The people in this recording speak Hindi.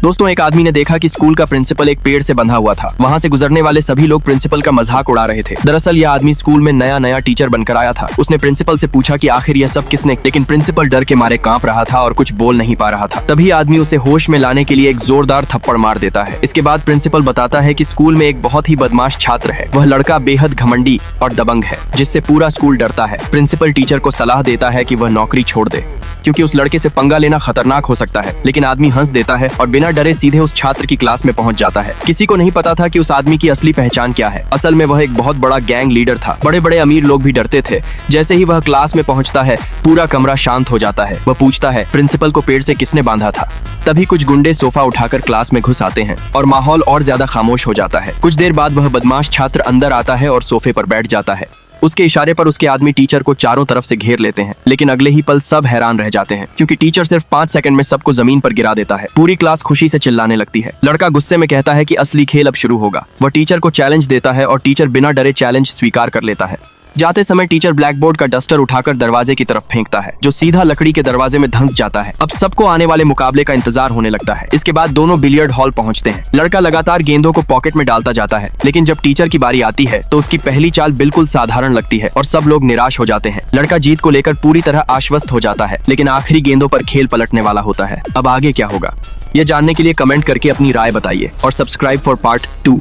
दोस्तों, एक आदमी ने देखा कि स्कूल का प्रिंसिपल एक पेड़ से बंधा हुआ था। वहाँ से गुजरने वाले सभी लोग प्रिंसिपल का मजाक उड़ा रहे थे। दरअसल यह आदमी स्कूल में नया टीचर बनकर आया था। उसने प्रिंसिपल से पूछा कि आखिर यह सब किसने, लेकिन प्रिंसिपल डर के मारे कांप रहा था और कुछ बोल नहीं पा रहा था। तभी आदमी उसे होश में लाने के लिए एक जोरदार थप्पड़ मार देता है। इसके बाद प्रिंसिपल बताता है कि स्कूल में एक बहुत ही बदमाश छात्र है। वह लड़का बेहद घमंडी और दबंग है, जिससे पूरा स्कूल डरता है। प्रिंसिपल टीचर को सलाह देता है कि वह नौकरी छोड़ दे, क्योंकि उस लड़के से पंगा लेना खतरनाक हो सकता है। लेकिन आदमी हंस देता है और बिना डरे सीधे उस छात्र की क्लास में पहुंच जाता है। किसी को नहीं पता था कि उस आदमी की असली पहचान क्या है। असल में वह एक बहुत बड़ा गैंग लीडर था। बड़े बड़े अमीर लोग भी डरते थे। जैसे ही वह क्लास में पहुंचता है, पूरा कमरा शांत हो जाता है। वह पूछता है, प्रिंसिपल को पेड़ से किसने बांधा था? तभी कुछ गुंडे सोफा उठाकर क्लास में घुस आते हैं और माहौल और ज्यादा खामोश हो जाता है। कुछ देर बाद वह बदमाश छात्र अंदर आता है और सोफे पर बैठ जाता है। उसके इशारे पर उसके आदमी टीचर को चारों तरफ से घेर लेते हैं। लेकिन अगले ही पल सब हैरान रह जाते हैं, क्योंकि टीचर सिर्फ 5 सेकंड में सबको जमीन पर गिरा देता है। पूरी क्लास खुशी से चिल्लाने लगती है। लड़का गुस्से में कहता है कि असली खेल अब शुरू होगा। वह टीचर को चैलेंज देता है और टीचर बिना डरे चैलेंज स्वीकार कर लेता है। जाते समय टीचर ब्लैक बोर्ड का डस्टर उठाकर दरवाजे की तरफ फेंकता है, जो सीधा लकड़ी के दरवाजे में धंस जाता है। अब सबको आने वाले मुकाबले का इंतजार होने लगता है। इसके बाद दोनों बिलियर्ड हॉल पहुंचते हैं। लड़का लगातार गेंदों को पॉकेट में डालता जाता है, लेकिन जब टीचर की बारी आती है तो उसकी पहली चाल बिल्कुल साधारण लगती है और सब लोग निराश हो जाते हैं। लड़का जीत को लेकर पूरी तरह आश्वस्त हो जाता है, लेकिन आखिरी गेंदों पर खेल पलटने वाला होता है। अब आगे क्या होगा, यह जानने के लिए कमेंट करके अपनी राय बताइए और सब्सक्राइब फॉर पार्ट 2।